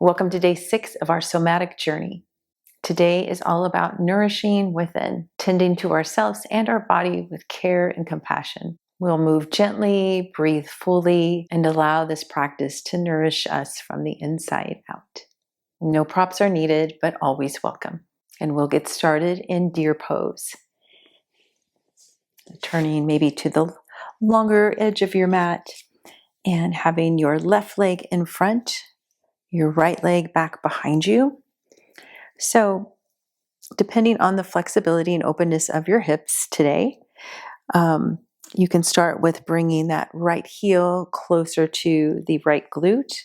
Welcome to day 6 of our somatic journey. Today is all about nourishing within, tending to ourselves and our body with care and compassion. We'll move gently, breathe fully, and allow this practice to nourish us from the inside out. No props are needed, but always welcome. And we'll get started in deer pose. Turning maybe to the longer edge of your mat and having your left leg in front, your right leg back behind you. So depending on the flexibility and openness of your hips today, you can start with bringing that right heel closer to the right glute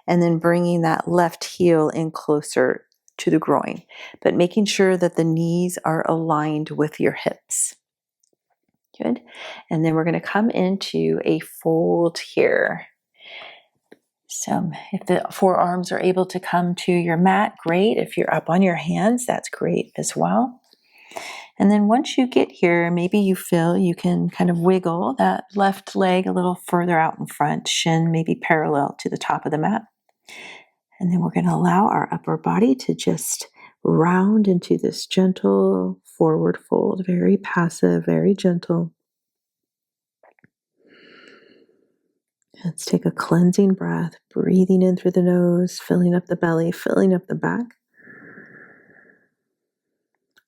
and then bringing that left heel in closer to the groin, but making sure that the knees are aligned with your hips. Good. And then we're going to come into a fold here. So if the forearms are able to come to your mat, great. If you're up on your hands, that's great as well. And then once you get here, maybe you feel you can kind of wiggle that left leg a little further out in front, shin maybe parallel to the top of the mat. And then we're going to allow our upper body to just round into this gentle forward fold, very passive, very gentle. Let's take a cleansing breath, breathing in through the nose, filling up the belly, filling up the back.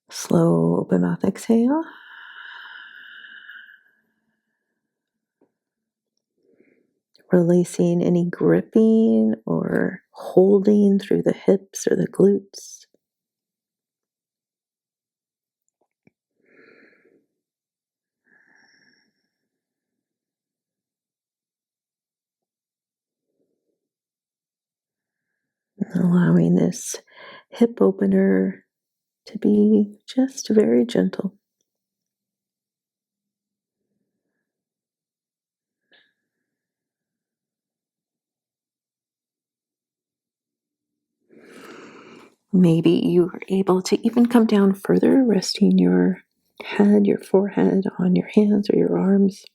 Slow open mouth exhale. Releasing any gripping or holding through the hips or the glutes. Allowing this hip opener to be just very gentle. Maybe you are able to even come down further, resting your head, your forehead on your hands or your arms.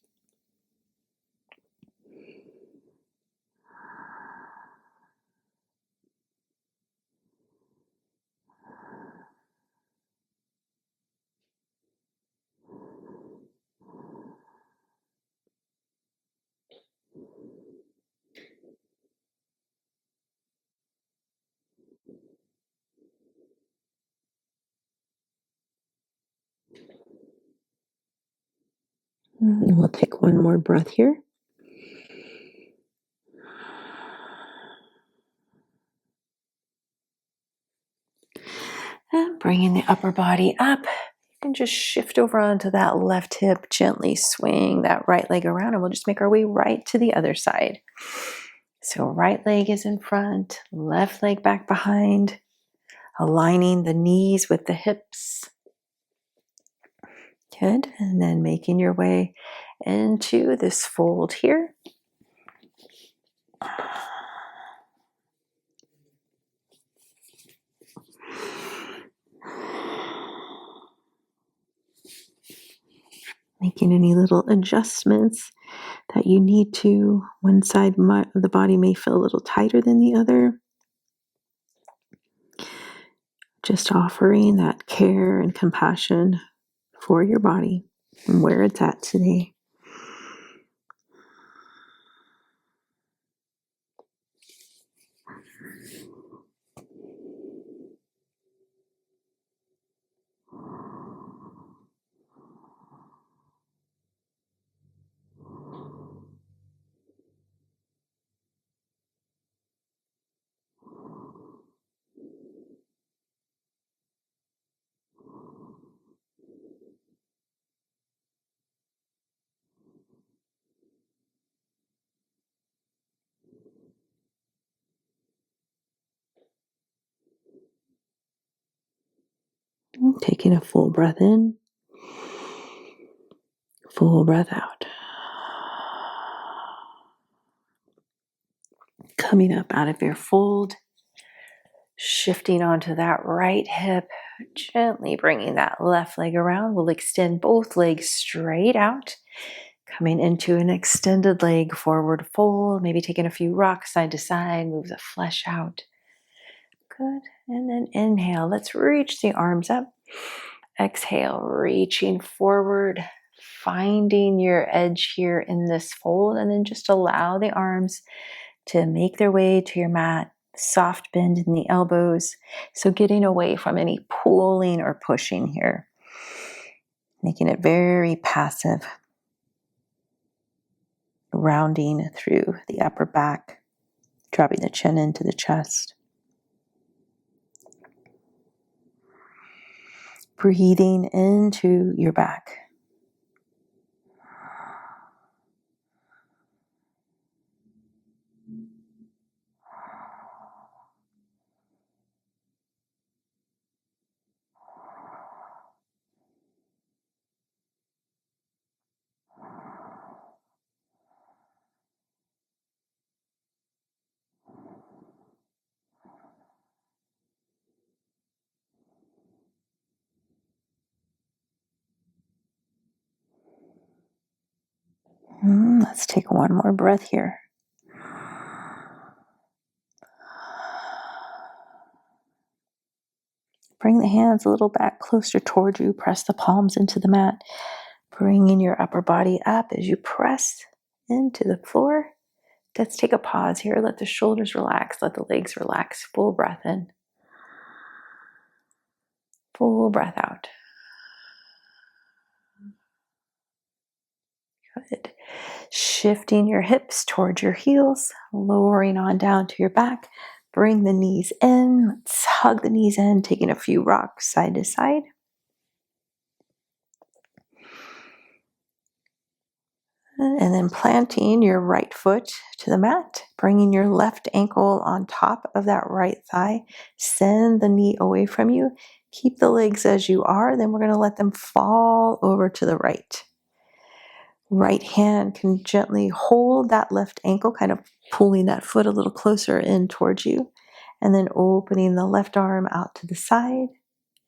And we'll take one more breath here. And bringing the upper body up. You can just shift over onto that left hip, gently swing that right leg around, and we'll just make our way right to the other side. So right leg is in front, left leg back behind, aligning the knees with the hips. Good. And then making your way into this fold here. Making any little adjustments that you need to. One side of the body may feel a little tighter than the other. Just offering that care and compassion for your body and where it's at today. Taking a full breath in, full breath out. Coming up out of your fold, shifting onto that right hip, gently bringing that left leg around. We'll extend both legs straight out, coming into an extended leg forward fold, maybe taking a few rocks side to side, move the flesh out. Good. And then inhale. Let's reach the arms up. Exhale, reaching forward, finding your edge here in this fold, and then just allow the arms to make their way to your mat. Soft bend in the elbows. So getting away from any pulling or pushing here. Making it very passive. Rounding through the upper back. Dropping the chin into the chest. Breathing into your back. Let's take one more breath here. Bring the hands a little back closer toward you. Press the palms into the mat. Bringing your upper body up as you press into the floor. Let's take a pause here. Let the shoulders relax. Let the legs relax. Full breath in. Full breath out. Good. Shifting your hips towards your heels. Lowering on down to your back. Bring the knees in. Let's hug the knees in. Taking a few rocks side to side. And then planting your right foot to the mat, bringing your left ankle on top of that right thigh. Send the knee away from you. Keep the legs as you are. Then we're going to let them fall over to the right. Right hand can gently hold that left ankle, kind of pulling that foot a little closer in towards you. And then opening the left arm out to the side.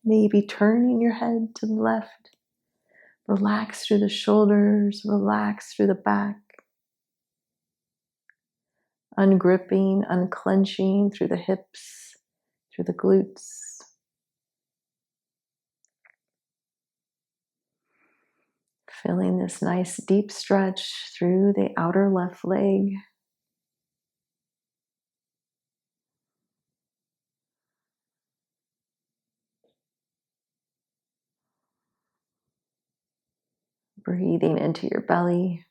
Maybe turning your head to the left. Relax through the shoulders. Relax through the back. Ungripping, unclenching through the hips, through the glutes. Feeling this nice deep stretch through the outer left leg. Breathing into your belly.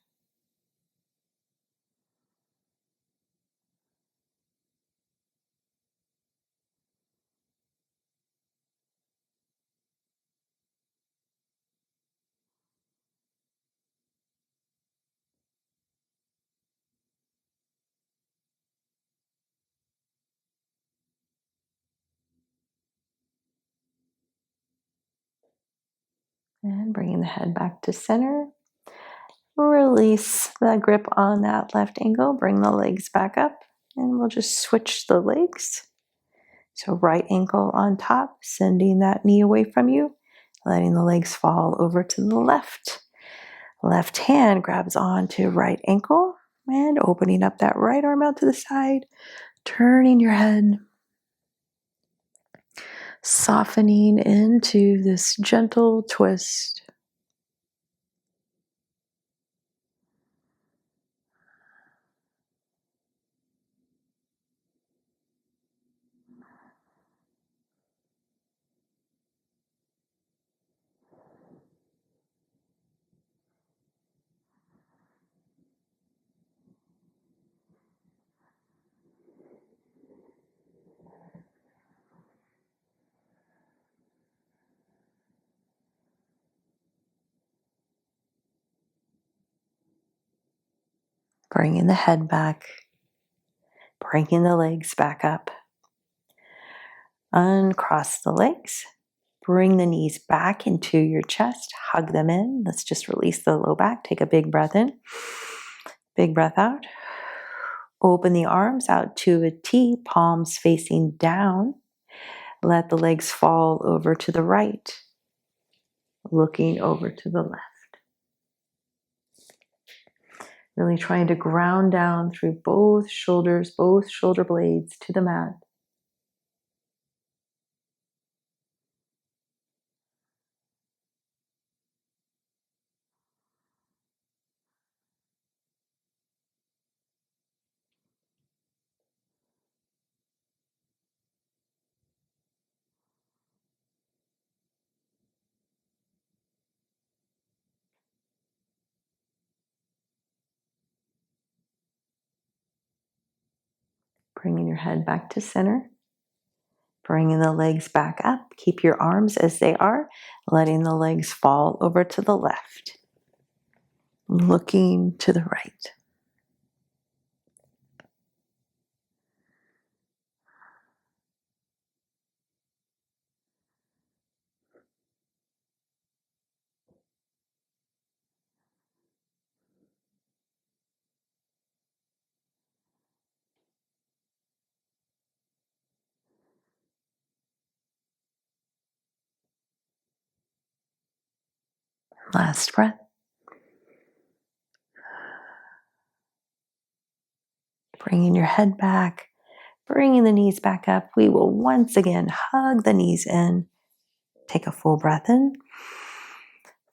And bringing the head back to center. Release the grip on that left ankle. Bring the legs back up. And we'll just switch the legs. So right ankle on top, sending that knee away from you. Letting the legs fall over to the left. Left hand grabs onto right ankle. And opening up that right arm out to the side. Turning your head. Softening into this gentle twist. Bringing the head back. Bringing the legs back up. Uncross the legs. Bring the knees back into your chest. Hug them in. Let's just release the low back. Take a big breath in. Big breath out. Open the arms out to a T, palms facing down. Let the legs fall over to the right. Looking over to the left. Really trying to ground down through both shoulders, both shoulder blades to the mat. Bringing your head back to center. Bringing the legs back up. Keep your arms as they are, letting the legs fall over to the left. Looking to the right. Last breath. Bringing your head back, bringing the knees back up. We will once again hug the knees in. Take a full breath in,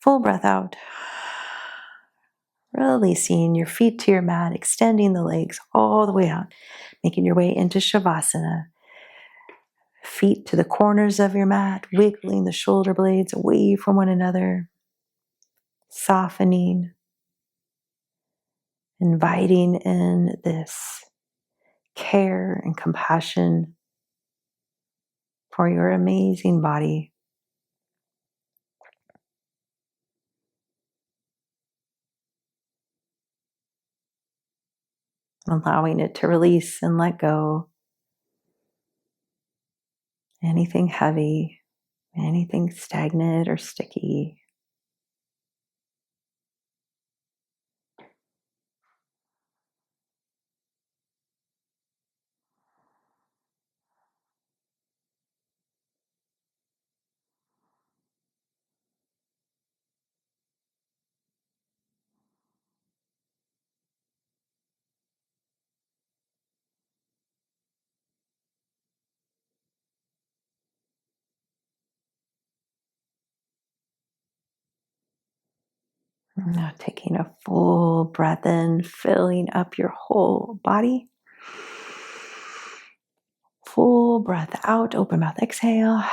full breath out. Releasing your feet to your mat, extending the legs all the way out, making your way into Shavasana. Feet to the corners of your mat, wiggling the shoulder blades away from one another, softening, inviting in this care and compassion for your amazing body. Allowing it to release and let go. Anything heavy, anything stagnant or sticky. Now taking a full breath in, filling up your whole body. Full breath out, open mouth, exhale.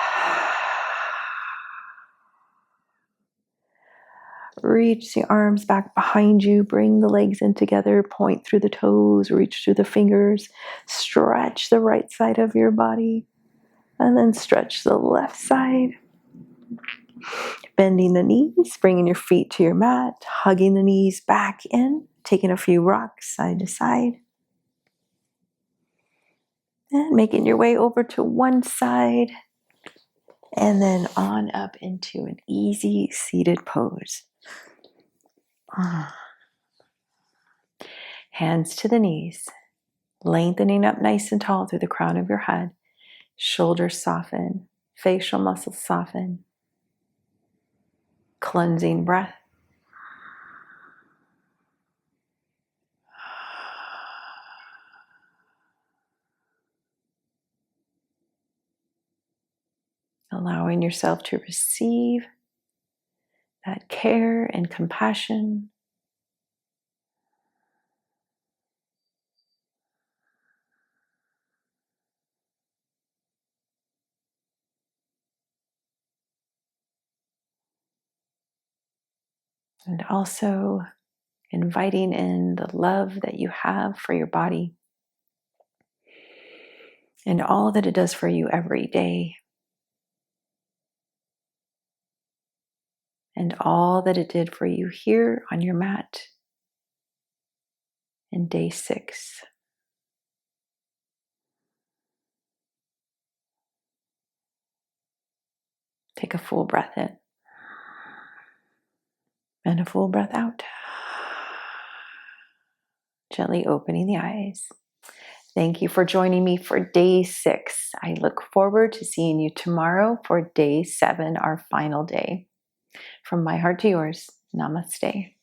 Reach the arms back behind you, bring the legs in together, point through the toes, reach through the fingers, stretch the right side of your body, and then stretch the left side. Bending the knees, bringing your feet to your mat, hugging the knees back in, taking a few rocks side to side. And making your way over to one side, and then on up into an easy seated pose. Hands to the knees, lengthening up nice and tall through the crown of your head. Shoulders soften, facial muscles soften. Cleansing breath. Allowing yourself to receive that care and compassion. And also inviting in the love that you have for your body and all that it does for you every day, and all that it did for you here on your mat in day 6. Take a full breath in and a full breath out. Gently opening the eyes. Thank you for joining me for day 6. I look forward to seeing you tomorrow for day 7, our final day. From my heart to yours, namaste.